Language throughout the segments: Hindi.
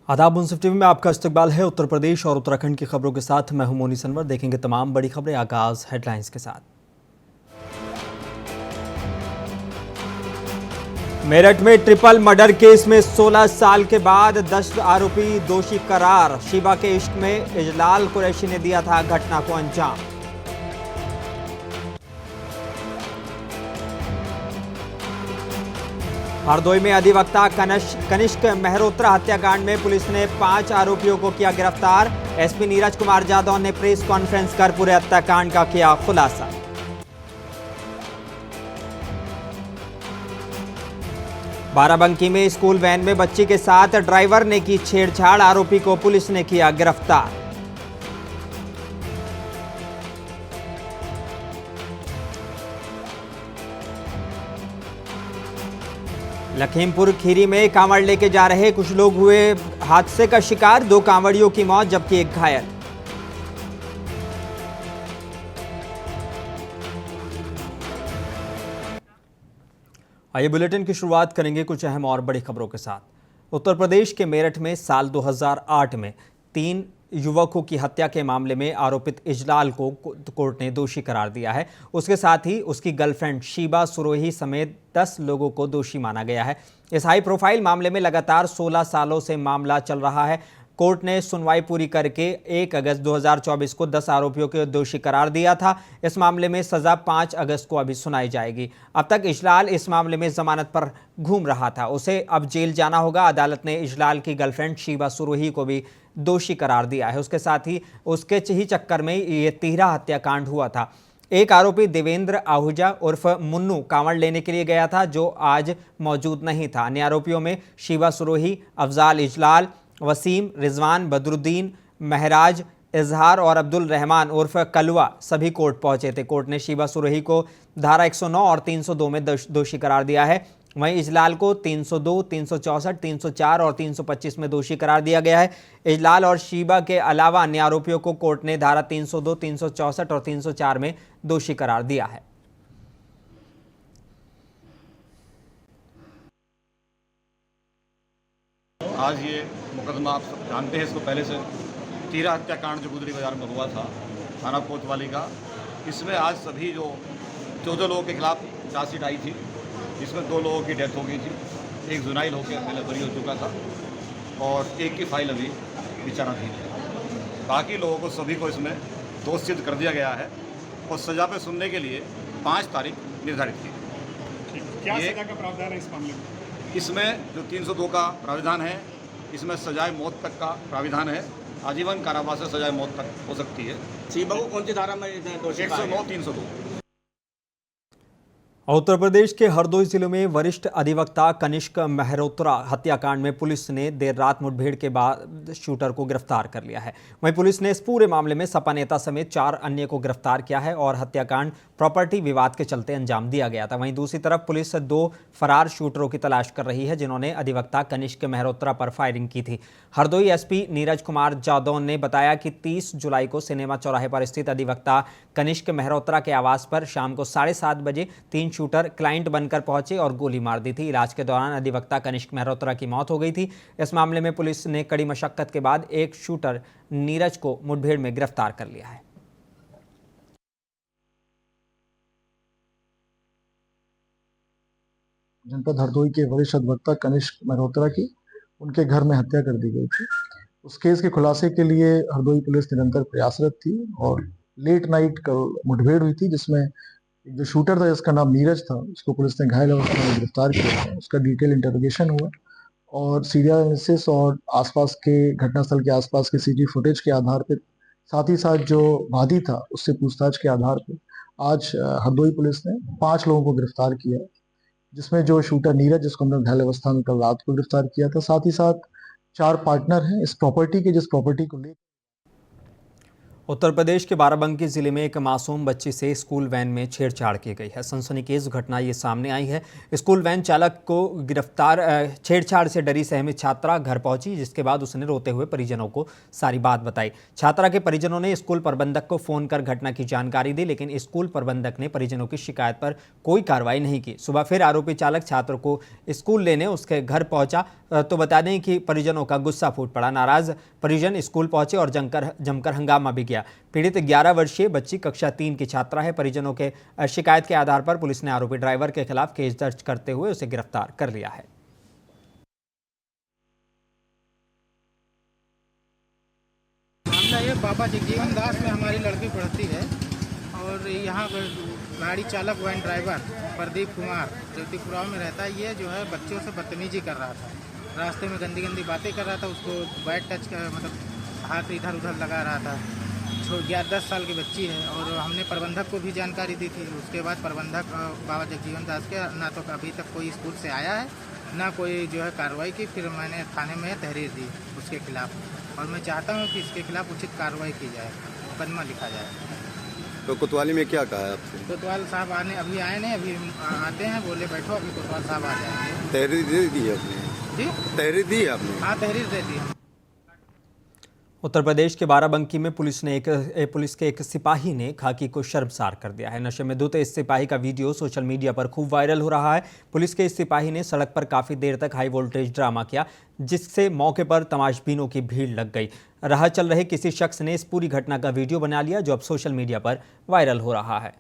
आदाब। मुंसिफ टीवी में आपका इस्तकबाल है। उत्तर प्रदेश और उत्तराखंड की खबरों के साथ मैं हूं मोनी सनवर। देखेंगे तमाम बड़ी खबरें। आगाज हेडलाइंस के साथ। मेरठ में ट्रिपल मर्डर केस में 16 साल के बाद 10 आरोपी दोषी करार। शीबा के इश्क में इजलाल कुरैशी ने दिया था घटना को अंजाम। हरदोई में अधिवक्ता कनिष्क मेहरोत्रा हत्याकांड में पुलिस ने 5 आरोपियों को किया गिरफ्तार। एसपी नीरज कुमार यादव ने प्रेस कॉन्फ्रेंस कर पूरे हत्याकांड का किया खुलासा। बाराबंकी में स्कूल वैन में बच्ची के साथ ड्राइवर ने की छेड़छाड़। आरोपी को पुलिस ने किया गिरफ्तार। लखीमपुर खीरी में कांवड़ लेके जा रहे कुछ लोग हुए हादसे का शिकार। 2 कांवड़ियों की मौत जबकि एक घायल। आइए बुलेटिन की शुरुआत करेंगे कुछ अहम और बड़ी खबरों के साथ। उत्तर प्रदेश के मेरठ में साल 2008 में 3 युवकों की हत्या के मामले में आरोपित इजलाल को कोर्ट ने दोषी करार दिया है। उसके साथ ही उसकी गर्लफ्रेंड शीबा सुरोही समेत 10 लोगों को दोषी माना गया है। इस हाई प्रोफाइल मामले में लगातार 16 सालों से मामला चल रहा है। कोर्ट ने सुनवाई पूरी करके 1 अगस्त 2024 को 10 आरोपियों को दोषी करार दिया था। इस मामले में सजा 5 अगस्त को अभी सुनाई जाएगी। अब तक इजलाल इस मामले में जमानत पर घूम रहा था। उसे अब जेल जाना होगा। अदालत ने इजलाल की गर्लफ्रेंड शीबा सुरोही को भी दोषी करार दिया है। उसके साथ ही उसके ही चक्कर में ये 13 हत्याकांड हुआ था। एक आरोपी देवेंद्र आहूजा उर्फ मुन्नू कांवड़ लेने के लिए गया था, जो आज मौजूद नहीं था। अन्य आरोपियों में शीबा सुरोही, अफजाल इजलाल, वसीम, रिजवान, बदरुद्दीन, महराज, इजहार और अब्दुल रहमान उर्फ कलवा सभी कोर्ट पहुंचे थे। कोर्ट ने शीबा सुरोही को धारा 109 और 302 में दोषी करार दिया है। वहीं इजलाल को 302, 364, 304 और 325 में दोषी करार दिया गया है। इजलाल और शीबा के अलावा अन्य आरोपियों को कोर्ट ने धारा 302, 364 और 304 में दोषी करार दिया है। आज ये मुकदमा आप सब जानते हैं इसको पहले से। 13 हत्याकांड जो गुजरी बाजार में हुआ था थाना कोतवाली का, इसमें आज सभी जो 14 लोगों के खिलाफ चार्जशीट आई थी, जिसमें 2 लोगों की डेथ हो गई थी। एक जुनाइल होकर पहले बरी हो चुका था और एक की फाइल अभी विचाराधीन है। बाकी लोगों को सभी को इसमें दोष सिद्ध कर दिया गया है और सजा पे सुनने के लिए 5 तारीख निर्धारित की। क्या सजा का प्रावधान है इस मामले में? इसमें जो 302 का प्राविधान है, इसमें सजाए मौत तक का प्राविधान है। आजीवन कारावास से सजाए मौत तक हो सकती है। शीबा को कौन सी धारा में दोषी? 109, 302। उत्तर प्रदेश के हरदोई जिले में वरिष्ठ अधिवक्ता कनिष्क मेहरोत्रा हत्याकांड में पुलिस ने देर रात मुठभेड़ के बाद शूटर को गिरफ्तार कर लिया है। वहीं पुलिस ने इस पूरे मामले में सपा नेता समेत 4 अन्य को गिरफ्तार किया है और हत्याकांड प्रॉपर्टी विवाद के चलते अंजाम दिया गया था। वहीं दूसरी तरफ पुलिस 2 फरार शूटरों की तलाश कर रही है, जिन्होंने अधिवक्ता कनिष्क मेहरोत्रा पर फायरिंग की थी। हरदोई एसपी नीरज कुमार यादव ने बताया कि 30 जुलाई को सिनेमा चौराहे पर स्थित अधिवक्ता कनिष्क मेहरोत्रा के आवास पर शाम को 7:30 बजे 3 शूटर क्लाइंट बनकर पहुंचे और गोली मार दी थी। इलाज के दौरान अधिवक्ता कनिष्क मेहरोत्रा की मौत हो गई थी। इस मामले में पुलिस ने कड़ी मशक्कत के बाद एक शूटर नीरज को मुठभेड़ में गिरफ्तार कर लिया है। जनपद हरदोई के वरिष्ठ अधिवक्ता कनिष्क मेहरोत्रा की उनके घर में हत्या कर दी गई थी। उस केस के खुलासे के लिए हरदोई पुलिस निरंतर प्रयासरत थी और लेट नाइट कल मुठभेड़ हुई थी, जिसमें जो शूटर था जिसका नाम नीरज था, उसको पुलिस ने घायल अवस्था में गिरफ्तार किया था। उसका डिटेल इंटरोगेशन हुआ और सीरियल एनालिसिस और आसपास के घटनास्थल के आसपास के सीसी फुटेज के आधार पर, साथ ही साथ जो वादी था उससे पूछताछ के आधार पर आज हरदोई पुलिस ने 5 लोगों को गिरफ्तार किया, जिसमें जो शूटर नीरज, जिसको हमने घायल अवस्था में कल रात को गिरफ्तार किया था, साथ ही साथ 4 पार्टनर हैं इस प्रॉपर्टी के, जिस प्रॉपर्टी को लेकर। उत्तर प्रदेश के बाराबंकी जिले में एक मासूम बच्ची से स्कूल वैन में छेड़छाड़ की गई है। सनसनीखेज घटना ये सामने आई है। स्कूल वैन चालक को गिरफ्तार छेड़छाड़ से डरी सहमी छात्रा घर पहुंची, जिसके बाद उसने रोते हुए परिजनों को सारी बात बताई। छात्रा के परिजनों ने स्कूल प्रबंधक को फोन कर घटना की जानकारी दी, लेकिन स्कूल प्रबंधक ने परिजनों की शिकायत पर कोई कार्रवाई नहीं की। सुबह फिर आरोपी चालक छात्र को स्कूल लेने उसके घर पहुंचा तो बता दें कि परिजनों का गुस्सा फूट पड़ा। नाराज परिजन स्कूल पहुंचे और जमकर हंगामा भी किया। पीड़ित 11 वर्षीय बच्ची कक्षा 3 की छात्रा है। परिजनों के शिकायत के आधार पर पुलिस ने आरोपी ड्राइवर के खिलाफ केस दर्ज करते हुए उसे गिरफ्तार कर लिया है। मामला ये बाबा जगजीवन दास में हमारी लड़की पढ़ती है और यहाँ पर गाड़ी चालक वैन ड्राइवर प्रदीप कुमार ज्योतिपुरा में रहता है। ये जो है बच्चों से बदतमीजी कर रहा था, रास्ते में गंदी गंदी बातें कर रहा था, उसको बैड टच कर मतलब हाथ इधर उधर लगा रहा था। 10 साल की बच्ची है और हमने प्रबंधक को भी जानकारी दी थी। उसके बाद प्रबंधक बाबा जगजीवन दास के ना तो अभी तक कोई स्कूल से आया है ना कोई जो है कार्रवाई की। फिर मैंने थाने में तहरीर दी उसके खिलाफ और मैं चाहता हूँ कि इसके खिलाफ उचित कार्रवाई की जाए, मुकदमा लिखा जाए। तो कोतवाली में क्या कहा है आपसे? कोतवाल साहब अभी आए नहीं, अभी आते हैं, बोले बैठो, अभी कोतवाल साहब आ जाएंगे। तहरीर दे दी है आपने? जी तहरीर दी है आपने? हाँ, तहरीर दे दी। उत्तर प्रदेश के बाराबंकी में पुलिस के एक सिपाही ने खाकी को शर्मसार कर दिया है। नशे में धुत इस सिपाही का वीडियो सोशल मीडिया पर खूब वायरल हो रहा है। पुलिस के इस सिपाही ने सड़क पर काफी देर तक हाई वोल्टेज ड्रामा किया, जिससे मौके पर तमाशबीनों की भीड़ लग गई। राह चल रहे किसी शख्स ने इस पूरी घटना का वीडियो बना लिया, जो अब सोशल मीडिया पर वायरल हो रहा है।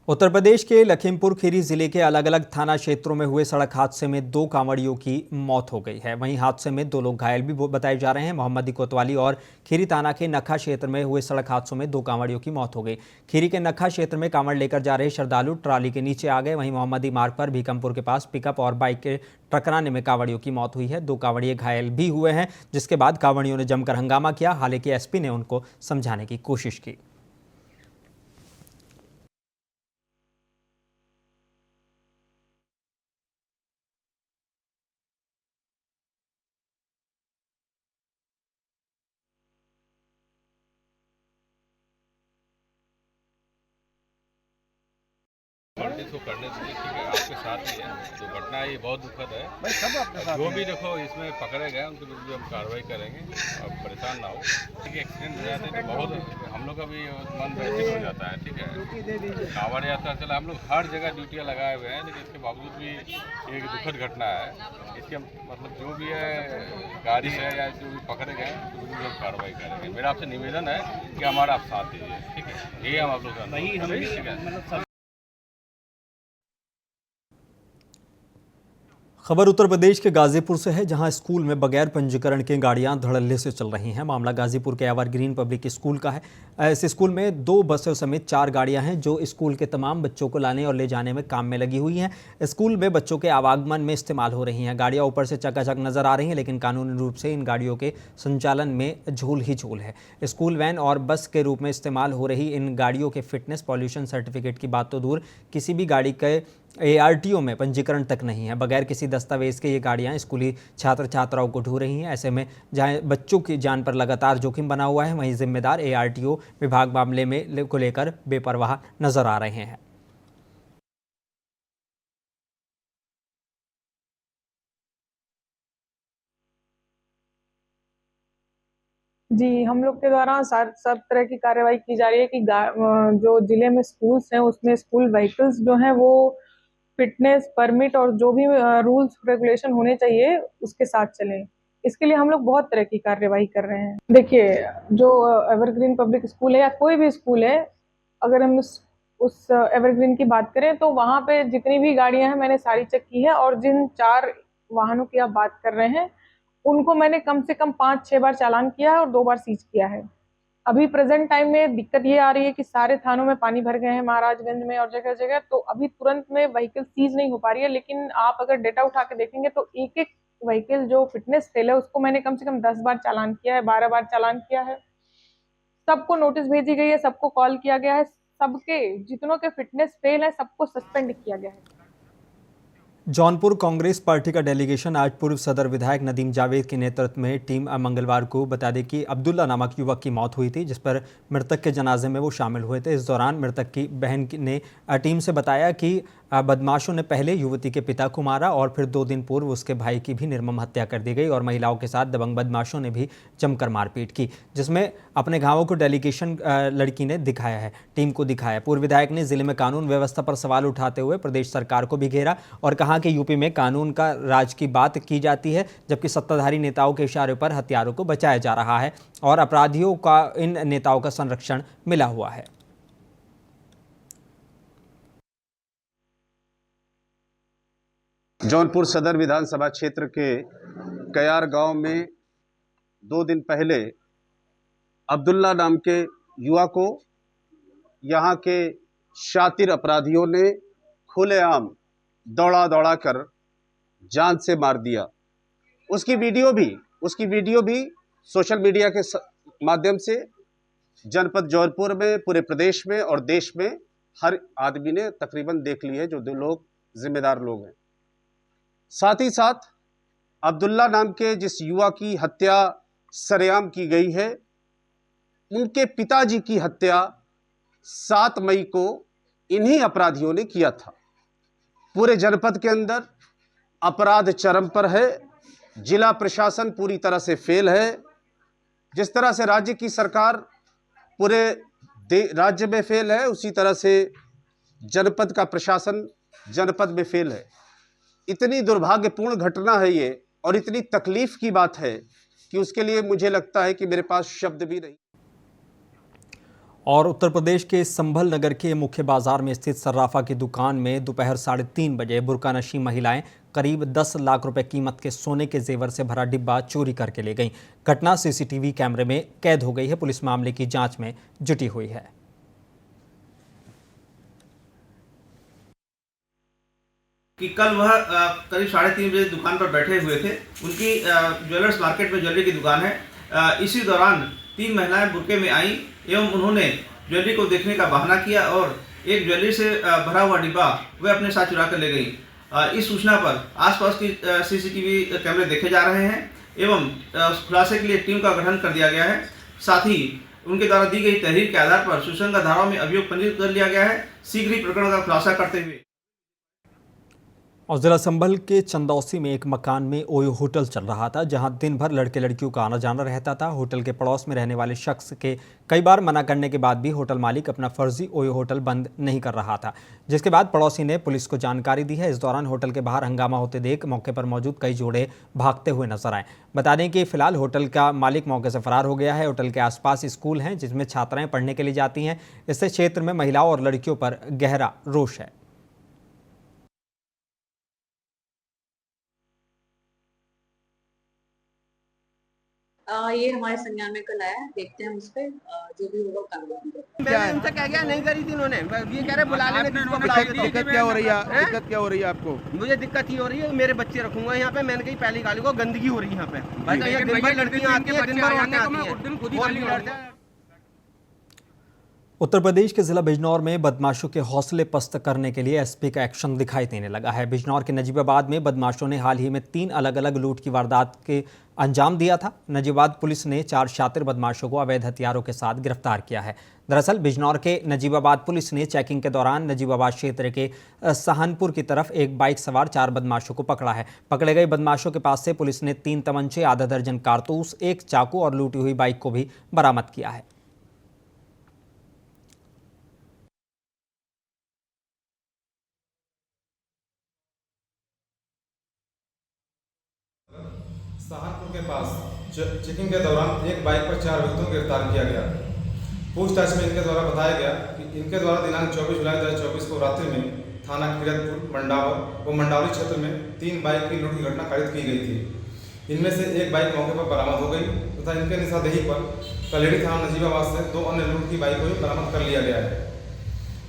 उत्तर प्रदेश के लखीमपुर खीरी जिले के अलग अलग थाना क्षेत्रों में हुए सड़क हादसे में 2 कांवड़ियों की मौत हो गई है। वहीं हादसे में 2 लोग घायल भी बताए जा रहे हैं। मोहम्मदी कोतवाली और खीरी थाना के नखा क्षेत्र में हुए सड़क हादसों में 2 कांवड़ियों की मौत हो गई। खीरी के नखा क्षेत्र में कांवड़ लेकर जा रहे श्रद्धालु ट्राली के नीचे आ गए। वहीं मोहम्मदी मार्ग पर भीकमपुर के पास पिकअप और बाइक के टकराने में कांवड़ियों की मौत हुई है। 2 कांवड़िए घायल भी हुए हैं, जिसके बाद कांवड़ियों ने जमकर हंगामा किया। हालांकि एसपी ने उनको समझाने की कोशिश की। इसको करने से ठीक है, आपके साथ ही है। जो घटना है ये बहुत दुखद है। जो भी देखो इसमें पकड़े गए उनके विरुद्ध हम कार्रवाई करेंगे। अब परेशान ना हो, ठीक है। एक्सीडेंट हो जाते हैं तो बहुत हम लोग का भी मन व्यथित हो जाता है, ठीक है। कांवड़ यात्रा चला, हम लोग हर जगह ड्यूटियाँ लगाए हुए हैं, लेकिन इसके बावजूद भी एक दुखद घटना है। इसके मतलब जो भी है गाड़ी है या जो भी पकड़े गए उनके विरुद्ध हम कार्रवाई करेंगे। मेरा आपसे निवेदन है कि हमारा आप साथ दीजिए, ठीक है। ये हम आप लोग ठीक है। खबर उत्तर प्रदेश के गाजीपुर से है, जहां स्कूल में बगैर पंजीकरण के गाड़ियां धड़ल्ले से चल रही हैं। मामला गाजीपुर के एवरग्रीन पब्लिक स्कूल का है। इस स्कूल में 2 बसों समेत 4 गाड़ियां हैं, जो स्कूल के तमाम बच्चों को लाने और ले जाने में काम में लगी हुई हैं। स्कूल में बच्चों के आवागमन में इस्तेमाल हो रही हैं। गाड़ियां ऊपर से चकाचक नजर आ रही हैं, लेकिन कानूनी रूप से इन गाड़ियों के संचालन में झूल ही झूल है। स्कूल वैन और बस के रूप में इस्तेमाल हो रही इन गाड़ियों के फिटनेस, पॉल्यूशन सर्टिफिकेट की बात तो दूर, किसी भी गाड़ी के ARTO में पंजीकरण तक नहीं है। बगैर किसी दस्तावेज के ये गाड़ियां स्कूली छात्र छात्राओं को ढो रही हैं। ऐसे में जहां बच्चों की जान पर लगातार जोखिम बना हुआ है, वहीं जिम्मेदार ARTO विभाग मामले में को लेकर बेपरवाह नजर आ रहे हैं। जी, हम लोग के द्वारा सब तरह की कार्रवाई की जा रही है कि जो जिले में स्कूल्स हैं उसमें स्कूल व्हीकल्स जो हैं वो फिटनेस, परमिट और जो भी रूल्स रेगुलेशन होने चाहिए उसके साथ चलें। इसके लिए हम लोग बहुत तरह की कार्रवाई कर रहे हैं। देखिए, जो एवरग्रीन पब्लिक स्कूल है या कोई भी स्कूल है, अगर हम उस एवरग्रीन की बात करें तो वहाँ पे जितनी भी गाड़ियां हैं मैंने सारी चेक की है, और जिन 4 वाहनों की आप बात कर रहे हैं उनको मैंने कम से कम 5-6 बार चालान किया है और 2 बार सीज किया है। अभी प्रेजेंट टाइम में दिक्कत ये आ रही है कि सारे थानों में पानी भर गए हैं, महाराजगंज में और जगह जगह, तो अभी तुरंत में व्हीकल सीज नहीं हो पा रही है। लेकिन आप अगर डेटा उठा के देखेंगे तो एक-एक व्हीकल जो फिटनेस फेल है उसको मैंने कम से कम 10 बार चालान किया है, 12 बार चालान किया है। सबको नोटिस भेजी गई है, सबको कॉल किया गया है, सबके जितनों के फिटनेस फेल है सबको सस्पेंड किया गया है। जौनपुर कांग्रेस पार्टी का डेलीगेशन आज पूर्व सदर विधायक नदीम जावेद के नेतृत्व में टीम मंगलवार को बता दें कि अब्दुल्ला नामक युवक की मौत हुई थी, जिस पर मृतक के जनाजे में वो शामिल हुए थे। इस दौरान मृतक की बहन ने टीम से बताया कि बदमाशों ने पहले युवती के पिता को मारा और फिर 2 दिन पूर्व उसके भाई की भी निर्मम हत्या कर दी गई और महिलाओं के साथ दबंग बदमाशों ने भी जमकर मारपीट की, जिसमें अपने घावों को डेलीगेशन लड़की ने दिखाया है, टीम को दिखाया। पूर्व विधायक ने जिले में कानून व्यवस्था पर सवाल उठाते हुए प्रदेश सरकार को भी घेरा और कहा कि यूपी में कानून का राज की बात की जाती है, जबकि सत्ताधारी नेताओं के इशारे पर हत्यारों को बचाया जा रहा है और अपराधियों का इन नेताओं का संरक्षण मिला हुआ है। जौनपुर सदर विधानसभा क्षेत्र के कयार गांव में 2 दिन पहले अब्दुल्ला नाम के युवा को यहां के शातिर अपराधियों ने खुलेआम दौड़ा कर जान से मार दिया। उसकी वीडियो भी सोशल मीडिया के माध्यम से जनपद जौनपुर में, पूरे प्रदेश में और देश में हर आदमी ने तकरीबन देख ली है, जो 2 लोग जिम्मेदार लोग हैं। साथ ही साथ अब्दुल्ला नाम के जिस युवा की हत्या सरेआम की गई है, उनके पिताजी की हत्या 7 मई को इन्हीं अपराधियों ने किया था। पूरे जनपद के अंदर अपराध चरम पर है, जिला प्रशासन पूरी तरह से फेल है। जिस तरह से राज्य की सरकार पूरे राज्य में फेल है, उसी तरह से जनपद का प्रशासन जनपद में फेल है। इतनी दुर्भाग्यपूर्ण घटना है ये और इतनी तकलीफ की बात है कि उसके लिए मुझे लगता है कि मेरे पास शब्द भी नहीं। और उत्तर प्रदेश के संभल नगर के मुख्य बाजार में स्थित सर्राफा की दुकान में दोपहर 3:30 बजे बुर्कानशी महिलाएं करीब 10 लाख रुपए कीमत के सोने के जेवर से भरा डिब्बा चोरी करके ले गईं। घटना सीसीटीवी कैमरे में कैद हो गई है। पुलिस मामले की जांच में जुटी हुई है। कि कल वह करीब 3:30 बजे दुकान पर बैठे हुए थे। उनकी ज्वेलर्स मार्केट में ज्वेलरी की दुकान है। इसी दौरान 3 महिलाएं बुर्के में आईं एवं उन्होंने ज्वेलरी को देखने का बहाना किया और एक ज्वेलरी से भरा हुआ डिब्बा वे अपने साथ चुरा कर ले गई। इस सूचना पर आसपास की सीसीटीवी कैमरे देखे जा रहे हैं एवं खुलासे के लिए टीम का गठन कर दिया गया है। साथ ही उनके द्वारा दी गई तहरीर के आधार पर सुसंगत धाराओं में अभियोग पंजीकृत कर लिया गया है। शीघ्र ही प्रकरण का खुलासा करते हुए और जिला संभल के चंदौसी में एक मकान में ओयो होटल चल रहा था, जहां दिन भर लड़के लड़कियों का आना जाना रहता था। होटल के पड़ोस में रहने वाले शख्स के कई बार मना करने के बाद भी होटल मालिक अपना फर्जी ओयो होटल बंद नहीं कर रहा था, जिसके बाद पड़ोसी ने पुलिस को जानकारी दी है। इस दौरान होटल के बाहर हंगामा होते देख मौके पर मौजूद कई जोड़े भागते हुए नजर आए। बता दें कि फिलहाल होटल का मालिक मौके से फरार हो गया है। होटल के आसपास स्कूल हैं जिसमें छात्राएं पढ़ने के लिए जाती हैं। इससे क्षेत्र में महिलाओं और लड़कियों पर गहरा रोष है। ये हमारे संज्ञान में कल आया, देखते हैं उस पर जो भी होगा कार्रवाई। मैंने उनसे कह गया, नहीं करी थी उन्होंने। ये कह रहे बुला लेने किसको बुलाओगे। दिक्कत क्या हो रही है? दिक्कत क्या हो रही है आपको? मुझे दिक्कत ही हो रही है, मेरे बच्चे रखूंगा यहाँ पे। मैंने कही पहली गाली को गंदगी हो रही है यहाँ पे। भाई यहाँ दिन भर लड़कियाँ आती है, दिन भर औरतें आती है। उत्तर प्रदेश के जिला बिजनौर में बदमाशों के हौसले पस्त करने के लिए एसपी का एक्शन दिखाई देने लगा है। बिजनौर के नजीबाबाद में बदमाशों ने हाल ही में 3 अलग अलग लूट की वारदात के अंजाम दिया था। नजीबाबाद पुलिस ने 4 शातिर बदमाशों को अवैध हथियारों के साथ गिरफ्तार किया है। दरअसल बिजनौर के नजीबाबाद पुलिस ने चेकिंग के दौरान नजीबाबाद क्षेत्र के सहानपुर की तरफ एक बाइक सवार 4 बदमाशों को पकड़ा है। पकड़े गए बदमाशों के पास से पुलिस ने 3 तमंचे, आधा दर्जन कारतूस, 1 चाकू और लूटी हुई बाइक को भी बरामद किया है। सहारनपुर के पास चेकिंग के दौरान एक बाइक पर 4 व्यक्तियों को गिरफ्तार किया गया। पूछताछ में इनके द्वारा बताया गया कि इनके द्वारा दिनांक 24 जुलाई 2024 को रात्रि में थाना किरतपुर मंडावर व मंडावली क्षेत्र में 3 बाइक की लूट की घटना कारित की गई थी। इनमें से एक बाइक मौके पर बरामद हो गई तथा इनके निशानदेही पर कलेड़ी थाना नजीबाबाद से 2 अन्य लूट की बाइक को भी बरामद कर लिया गया है।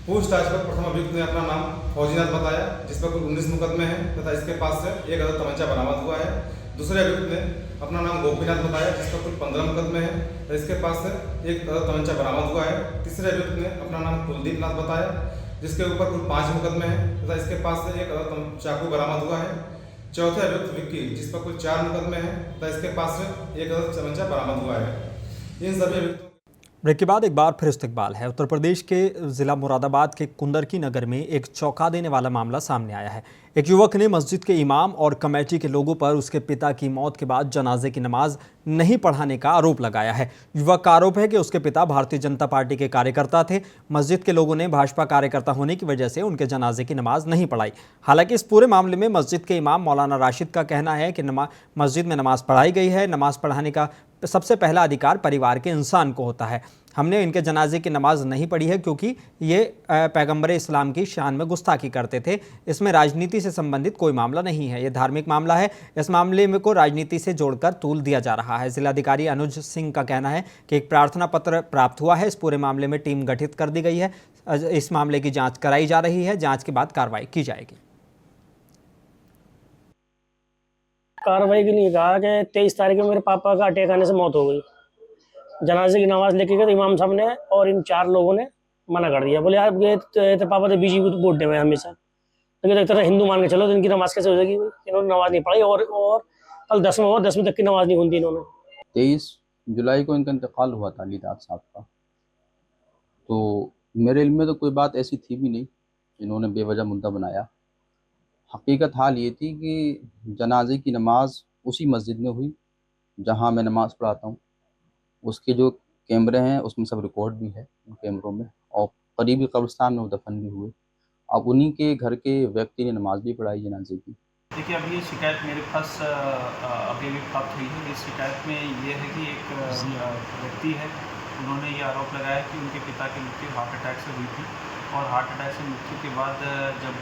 पूछताछ पर प्रथम अभियुक्त ने अपना नाम फौजीनाथ बताया, जिस पर कुल 19 मुकदमे हैं तथा इसके पास से एक अदद तमंचा बरामद हुआ है। दूसरे अभियुक्त ने अपना नाम गोपीनाथ बताया, जिसका कुल 15 मुकदमे हैं। इसके पास से एक तमंचा बरामद हुआ है। तीसरे अभियुक्त ने अपना नाम कुलदीप नाथ बताया, जिसके ऊपर कुल 5 मुकदमे हैं तथा इसके पास से एक चाकू बरामद हुआ है। चौथे अभियुक्त विक्की, जिस पर कुल 4 मुकदमे हैं तथा इसके पास से एक तमंचा बरामद हुआ है। इन सभी अभियुक्तों। ब्रेक के बाद एक बार फिर इस्तकबाल है। उत्तर प्रदेश के जिला मुरादाबाद के कुंदरकी नगर में एक चौंका देने वाला मामला सामने आया है। एक युवक ने मस्जिद के इमाम और कमेटी के लोगों पर उसके पिता की मौत के बाद जनाजे की नमाज नहीं पढ़ाने का आरोप लगाया है। युवक का आरोप है कि उसके पिता भारतीय जनता पार्टी के कार्यकर्ता थे। मस्जिद के लोगों ने भाजपा कार्यकर्ता होने की वजह से उनके जनाजे की नमाज नहीं पढ़ाई। हालांकि इस पूरे मामले में मस्जिद के इमाम मौलाना राशिद का कहना है कि मस्जिद में नमाज पढ़ाई गई है। नमाज पढ़ाने का सबसे पहला अधिकार परिवार के इंसान को होता है। हमने इनके जनाजे की नमाज नहीं पढ़ी है क्योंकि ये पैगंबर इस्लाम की शान में गुस्ताखी करते थे। इसमें राजनीति से संबंधित कोई मामला नहीं है, ये धार्मिक मामला है। इस मामले में को राजनीति से जोड़कर तूल दिया जा रहा है। जिलाधिकारी अनुज सिंह का कहना है कि एक प्रार्थना पत्र प्राप्त हुआ है। इस पूरे मामले में टीम गठित कर दी गई है। इस मामले की जाँच कराई जा रही है। जाँच के बाद कार्रवाई की जाएगी। कार्रवाई के लिए कहा कि 23 तारीख को मेरे पापा का अटैक आने से मौत हो गई। जनाजे की नमाज लेके गए इमाम साहब ने और इन 4 लोगों ने मना कर दिया। बोले यार ये तो पापा तो बीजेपी को वोट देवे हमेशा, तो एक तरह हिंदू मान के चलो, तो इनकी नमाज कैसे हो जाएगी? इन्होंने नमाज नहीं पढ़ाई और कल 10वीं तक की नमाज नहीं होती इन्होंने। 23 जुलाई को इनका इंतकाल हुआ था अली दाद साहब का। तो मेरे इल्म में तो कोई बात ऐसी थी भी नहीं, इन्होंने बेवजह मुद्दा बनाया। हकीकत हाल ये थी कि जनाजे की नमाज उसी मस्जिद में हुई जहाँ मैं नमाज़ पढ़ाता हूँ। उसके जो कैमरे हैं उसमें सब रिकॉर्ड भी है उन कैमरों में, और करीबी कब्रिस्तान में वो दफन भी हुए। अब उन्हीं के घर के व्यक्ति ने नमाज भी पढ़ाई जनाजे की। देखिए, अब ये शिकायत मेरे पास अभी प्राप्त हुई है। इस शिकायत में ये है कि एक व्यक्ति है, उन्होंने ये आरोप लगाया कि उनके पिता की मृत्यु हार्ट अटैक से हुई थी और हार्ट अटैक से मृत्यु के बाद जब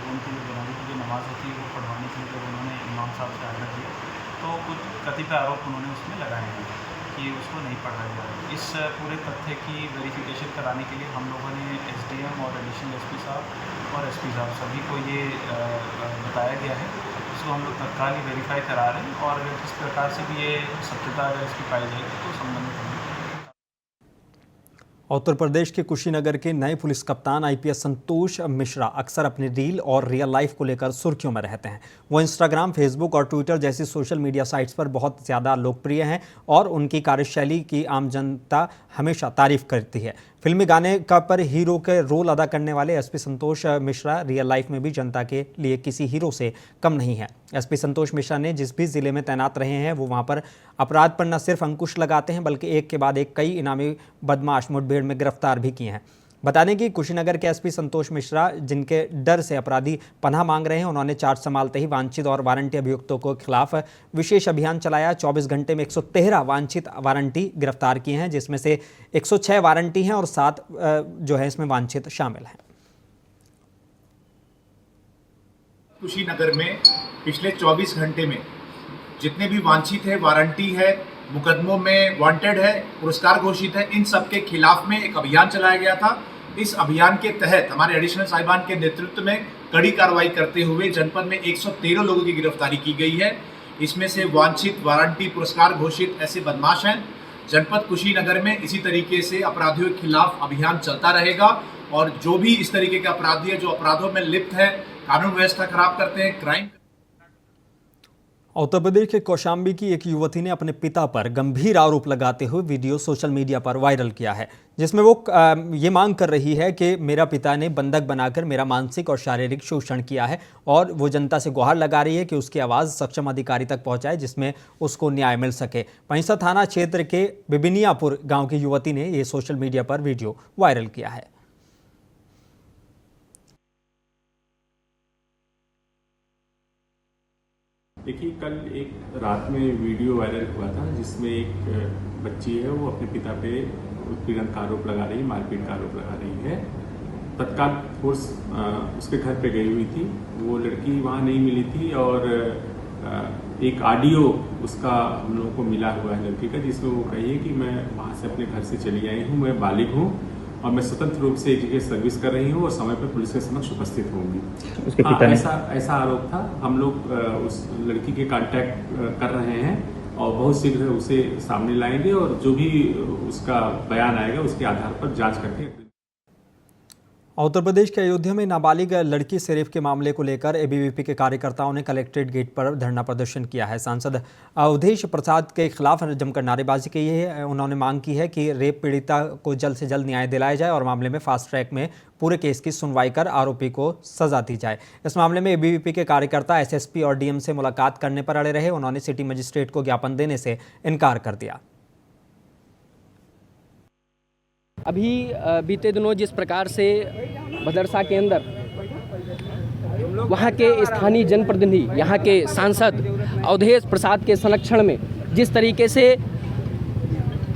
उनकी जनाजे की जो नमाज़ होती है वो पढ़वाने के लिए जब उन्होंने इमाम साहब से आग्रह किया तो कुछ कतिपय आरोप उन्होंने उसमें लगाए हैं कि उसको नहीं पढ़ाया जाए। इस पूरे तथ्य की वेरिफिकेशन कराने के लिए हम लोगों ने एसडीएम और एडिशनल एसपी साहब और एसपी साहब सभी को ये बताया गया है। इसको हम लोग तत्काल ही वेरीफाई करा रहे हैं और अगर जिस प्रकार से भी ये सत्यता अगर इसकी पाई जाएगी तो संबंधित होंगे। उत्तर प्रदेश के कुशीनगर के नए पुलिस कप्तान आईपीएस संतोष मिश्रा अक्सर अपने रील और रियल लाइफ को लेकर सुर्खियों में रहते हैं। वो इंस्टाग्राम, फेसबुक और ट्विटर जैसी सोशल मीडिया साइट्स पर बहुत ज़्यादा लोकप्रिय हैं और उनकी कार्यशैली की आम जनता हमेशा तारीफ करती है। फिल्मी गाने का पर हीरो के रोल अदा करने वाले SP Santosh Mishra real life में भी जनता के लिए किसी हीरो से कम नहीं है। एसपी संतोष मिश्रा ने जिस भी ज़िले में तैनात रहे हैं वो वहाँ पर अपराध पर न सिर्फ अंकुश लगाते हैं बल्कि एक के बाद एक कई इनामी बदमाश मुठभेड़ में गिरफ्तार भी किए हैं। बता दें कि कुशीनगर के एसपी संतोष मिश्रा जिनके डर से अपराधी पनाह मांग रहे हैं, उन्होंने चार्ज संभालते ही वांछित और वारंटी अभियुक्तों के खिलाफ विशेष अभियान चलाया। 24 घंटे में 113 वांछित वारंटी गिरफ्तार किए हैं, जिसमें से 106 वारंटी हैं और 7 जो है इसमें वांछित शामिल हैं। कुशीनगर में पिछले 24 घंटे में जितने भी वांछित है, वारंटी है, मुकदमों में वांटेड है, पुरस्कार घोषित है, इन सब के खिलाफ में एक अभियान चलाया गया था। इस अभियान के तहत हमारे एडिशनल साहिबान के नेतृत्व में कड़ी कार्रवाई करते हुए जनपद में 113 लोगों की गिरफ्तारी की गई है। इसमें से वांछित, वारंटी, पुरस्कार घोषित ऐसे बदमाश हैं। जनपद कुशीनगर में इसी तरीके से अपराधियों के खिलाफ अभियान चलता रहेगा और जो भी इस तरीके के अपराधी है, जो अपराधों में लिप्त है, कानून व्यवस्था खराब करते हैं, क्राइम। उत्तर प्रदेश के कौशाम्बी की एक युवती ने अपने पिता पर गंभीर आरोप लगाते हुए वीडियो सोशल मीडिया पर वायरल किया है, जिसमें वो ये मांग कर रही है कि मेरा पिता ने बंधक बनाकर मेरा मानसिक और शारीरिक शोषण किया है और वो जनता से गुहार लगा रही है कि उसकी आवाज़ सक्षम अधिकारी तक पहुंचाए जिसमें उसको न्याय मिल सके। पंसा थाना क्षेत्र के बिबिनियापुर गाँव की युवती ने ये सोशल मीडिया पर वीडियो वायरल किया है। देखिए, कल एक रात में वीडियो वायरल हुआ था जिसमें एक बच्ची है वो अपने पिता पे उत्पीड़न का आरोप लगा रही है, मारपीट का आरोप लगा रही है। तत्काल फोर्स उसके घर पे गई हुई थी, वो लड़की वहाँ नहीं मिली थी और एक ऑडियो उसका हम लोगों को मिला हुआ है लड़की का, जिसमें वो कही है कि मैं वहाँ से अपने घर से चली आई हूँ, मैं बालिग हूँ और मैं स्वतंत्र रूप से एक जगह सर्विस कर रही हूँ और समय पर पुलिस के समक्ष उपस्थित होंगी। उसके पिता ने ऐसा आरोप था। हम लोग उस लड़की के कांटेक्ट कर रहे हैं और बहुत शीघ्र उसे सामने लाएंगे और जो भी उसका बयान आएगा उसके आधार पर जांच करके। उत्तर प्रदेश के अयोध्या में नाबालिग लड़की से रेप के मामले को लेकर एबीवीपी के कार्यकर्ताओं ने कलेक्ट्रेट गेट पर धरना प्रदर्शन किया है। सांसद अवधेश प्रसाद के खिलाफ जमकर नारेबाजी की है। उन्होंने मांग की है कि रेप पीड़िता को जल्द से जल्द न्याय दिलाया जाए और मामले में फास्ट ट्रैक में पूरे केस की सुनवाई कर आरोपी को सजा दी जाए। इस मामले में एबीवीपी के कार्यकर्ता एसएसपी और डीएम से मुलाकात करने पर अड़े रहे। उन्होंने सिटी मजिस्ट्रेट को ज्ञापन देने से इनकार कर दिया। अभी बीते दिनों जिस प्रकार से मदरसा के अंदर वहाँ के स्थानीय जनप्रतिनिधि, यहाँ के सांसद अवधेश प्रसाद के संरक्षण में जिस तरीके से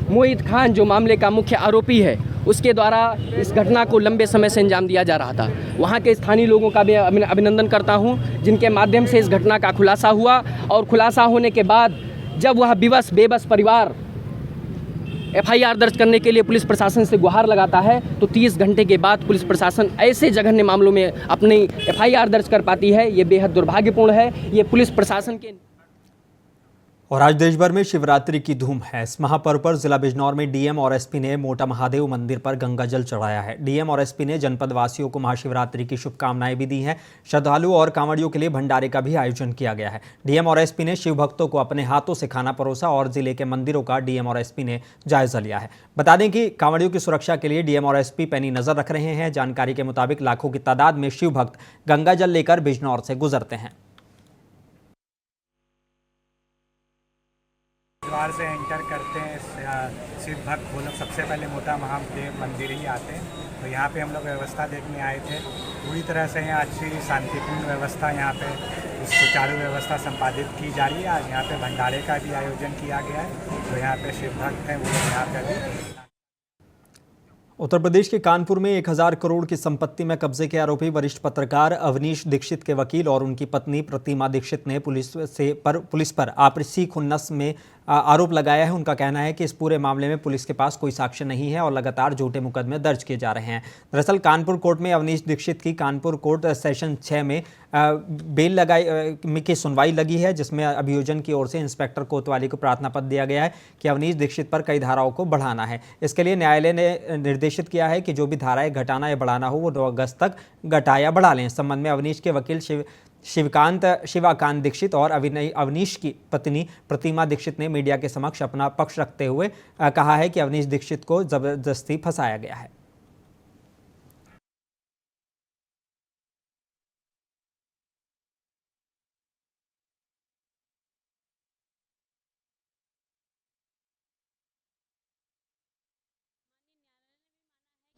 मोहित खान जो मामले का मुख्य आरोपी है उसके द्वारा इस घटना को लंबे समय से अंजाम दिया जा रहा था, वहाँ के स्थानीय लोगों का भी अभिनंदन करता हूँ जिनके माध्यम से इस घटना का खुलासा हुआ। और खुलासा होने के बाद जब वह बेबस परिवार एफआईआर दर्ज करने के लिए पुलिस प्रशासन से गुहार लगाता है तो 30 घंटे के बाद पुलिस प्रशासन ऐसे जघन्य मामलों में अपनी एफआईआर दर्ज कर पाती है, ये बेहद दुर्भाग्यपूर्ण है। ये पुलिस प्रशासन के। और आज देश भर में शिवरात्रि की धूम है। इस महापर्व पर जिला बिजनौर में डीएम और एसपी ने मोटा महादेव मंदिर पर गंगा जल चढ़ाया है। डीएम और एसपी ने जनपद वासियों को महाशिवरात्रि की शुभकामनाएं भी दी हैं। श्रद्धालुओं और कांवड़ियों के लिए भंडारे का भी आयोजन किया गया है। डीएम और एसपी ने शिव भक्तों को अपने हाथों से खाना परोसा और जिले के मंदिरों का डीएम और एसपी ने जायजा लिया है। बता दें कि कांवड़ियों की सुरक्षा के लिए डीएम और एसपी पैनी नजर रख रहे हैं। जानकारी के मुताबिक लाखों की तादाद में शिव भक्त गंगा जल लेकर बिजनौर से गुजरते हैं। द्वार से एंटर करते हैं शिव भक्त, वो लोग सबसे पहले मोटा महादेव मंदिर ही आते हैं। तो यहाँ पे हम लोग व्यवस्था देखने आए थे। पूरी तरह से यहाँ अच्छी शांतिपूर्ण व्यवस्था, यहाँ पे सुचारू व्यवस्था संपादित की जा रही है। आज यहाँ पे भंडारे का भी आयोजन किया गया है। तो यहाँ पे शिव भक्त हैं, वो लोग यहाँ पे भी। उत्तर प्रदेश के कानपुर में 1000 करोड़ की संपत्ति में कब्जे के आरोपी वरिष्ठ पत्रकार अवनीश दीक्षित के वकील और उनकी पत्नी प्रतिमा दीक्षित ने पुलिस पर आपसी खुन्नस में आरोप लगाया है। उनका कहना है कि इस पूरे मामले में पुलिस के पास कोई साक्ष्य नहीं है और लगातार झूठे मुकदमे दर्ज किए जा रहे हैं। दरअसल कानपुर कोर्ट में अवनीश दीक्षित की कानपुर कोर्ट सेशन 6 में बेल की सुनवाई लगी है, जिसमें अभियोजन की ओर से इंस्पेक्टर कोतवाली को प्रार्थना पत्र दिया गया है कि अवनीश दीक्षित पर कई धाराओं को बढ़ाना है। इसके लिए न्यायालय ने निर्देशित किया है कि जो भी धाराएं घटाना या बढ़ाना हो वो 2 अगस्त तक घटा या बढ़ा लें। इस संबंध में अवनीश के वकील शिवाकांत दीक्षित और अवनीश की पत्नी प्रतिमा दीक्षित ने मीडिया के समक्ष अपना पक्ष रखते हुए कहा है कि अवनीश दीक्षित को जबरदस्ती फंसाया गया है।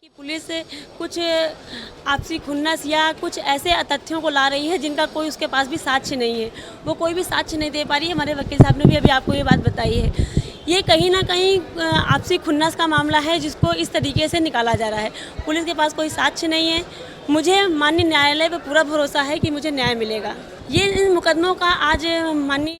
कि पुलिस कुछ आपसी खुन्नस या कुछ ऐसे तथ्यों को ला रही है जिनका कोई उसके पास भी साक्ष्य नहीं है। वो कोई भी साक्ष्य नहीं दे पा रही है। हमारे वकील साहब ने भी अभी आपको ये बात बताई है। ये कहीं ना कहीं आपसी खुन्नस का मामला है जिसको इस तरीके से निकाला जा रहा है। पुलिस के पास कोई साक्ष्य नहीं है। मुझे माननीय न्यायालय पर पूरा भरोसा है कि मुझे न्याय मिलेगा। ये इन मुकदमों का आज माननीय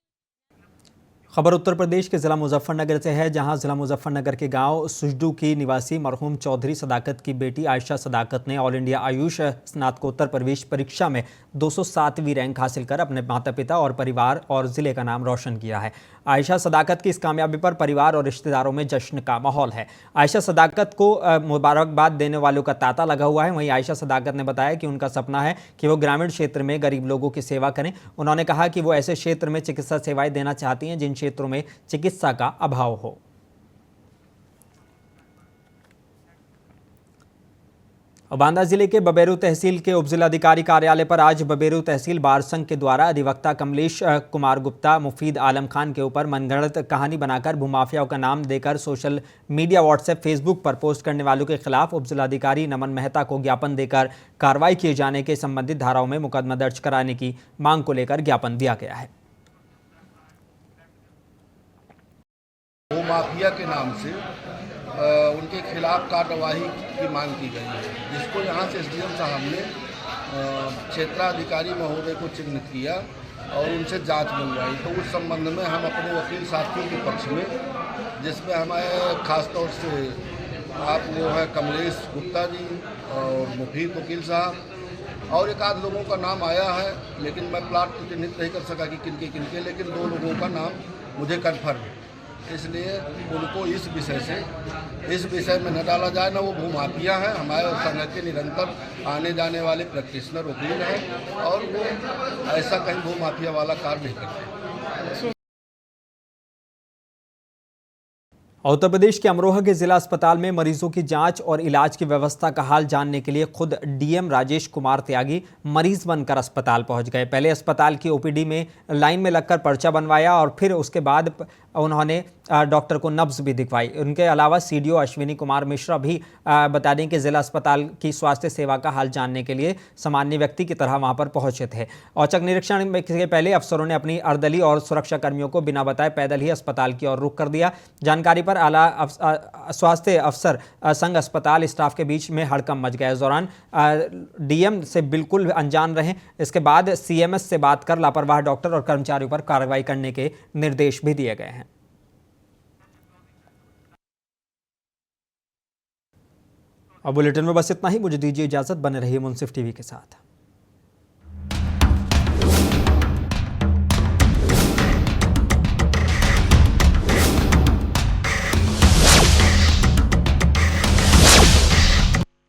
खबर उत्तर प्रदेश के ज़िला मुजफ्फरनगर से है, जहां ज़िला मुजफ्फरनगर के गांव सुजडू की निवासी मरहूम चौधरी सदाकत की बेटी आयशा सदाकत ने ऑल इंडिया आयुष स्नातकोत्तर प्रवेश परीक्षा में 207वीं रैंक हासिल कर अपने माता पिता और परिवार और ज़िले का नाम रोशन किया है। आयशा सदाकत की इस कामयाबी पर परिवार और रिश्तेदारों में जश्न का माहौल है। आयशा सदाकत को मुबारकबाद देने वालों का तांता लगा हुआ है। वहीं आयशा सदाकत ने बताया कि उनका सपना है कि वो ग्रामीण क्षेत्र में गरीब लोगों की सेवा करें। उन्होंने कहा कि वो ऐसे क्षेत्र में चिकित्सा सेवाएं देना चाहती हैं जिन क्षेत्रों में चिकित्सा का अभाव हो। बांदा जिले के बबेरू तहसील के उपजिलाधिकारी कार्यालय पर आज बबेरू तहसील बार संघ के द्वारा अधिवक्ता कमलेश कुमार गुप्ता मुफीद आलम खान के ऊपर मनगढ़ंत कहानी बनाकर भूमाफियाओं का नाम देकर सोशल मीडिया व्हाट्सएप फेसबुक पर पोस्ट करने वालों के खिलाफ उपजिलाधिकारी नमन मेहता को ज्ञापन देकर कार्रवाई किए जाने के संबंधित धाराओं में मुकदमा दर्ज कराने की मांग को लेकर ज्ञापन दिया गया है। भूमाफिया के नाम से उनके खिलाफ कार्यवाही की मांग की गई है, जिसको यहाँ से एसडीएम साहब ने क्षेत्राधिकारी महोदय को चिन्हित किया और उनसे जांच मंगवाई। तो उस संबंध में हम अपने वकील साथियों के पक्ष में, जिसमें हमारे खासतौर से आप जो है कमलेश गुप्ता जी और मुफीद वकील साहब और एक आध लोगों का नाम आया है, लेकिन मैं प्लाट तो चिन्हित नहीं कर सका कि किनके, लेकिन 2 लोगों का नाम मुझे कन्फर्म है। इसलिए उनको इस विषय में न डाला जाए, ना वो भूमाफिया हैं। हमारे संघ के निरंतर आने जाने वाले प्रैक्टिशनर वकील हैं और वो ऐसा कहीं भूमाफिया वाला कार्य नहीं करते। उत्तर प्रदेश के अमरोहा के जिला अस्पताल में मरीजों की जांच और इलाज की व्यवस्था का हाल जानने के लिए खुद डीएम राजेश कुमार त्यागी मरीज बनकर अस्पताल पहुंच गए। पहले अस्पताल की ओपीडी में लाइन में लगकर पर्चा बनवाया और फिर उसके बाद उन्होंने डॉक्टर को नब्ज भी दिखवाई। उनके अलावा सीडीओ अश्विनी कुमार मिश्रा भी बता दें कि जिला अस्पताल की स्वास्थ्य सेवा का हाल जानने के लिए सामान्य व्यक्ति की तरह वहां पर पहुंचे थे। औचक निरीक्षण के पहले अफसरों ने अपनी अर्दली और सुरक्षा कर्मियों को बिना बताए पैदल ही अस्पताल की ओर रुख कर दिया। जानकारी पर आला स्वास्थ्य अफसर संघ अस्पताल स्टाफ के बीच में हड़कंप मच गया। इस दौरान डीएम से बिल्कुल अनजान रहे। इसके बाद सीएमएस से बात कर लापरवाह डॉक्टर और कर्मचारियों पर कार्रवाई करने के निर्देश भी दिए गए हैं। अब बुलेटिन में बस इतना ही। मुझे दीजिए इजाजत। बने रहिए मुंसिफ टीवी के साथ।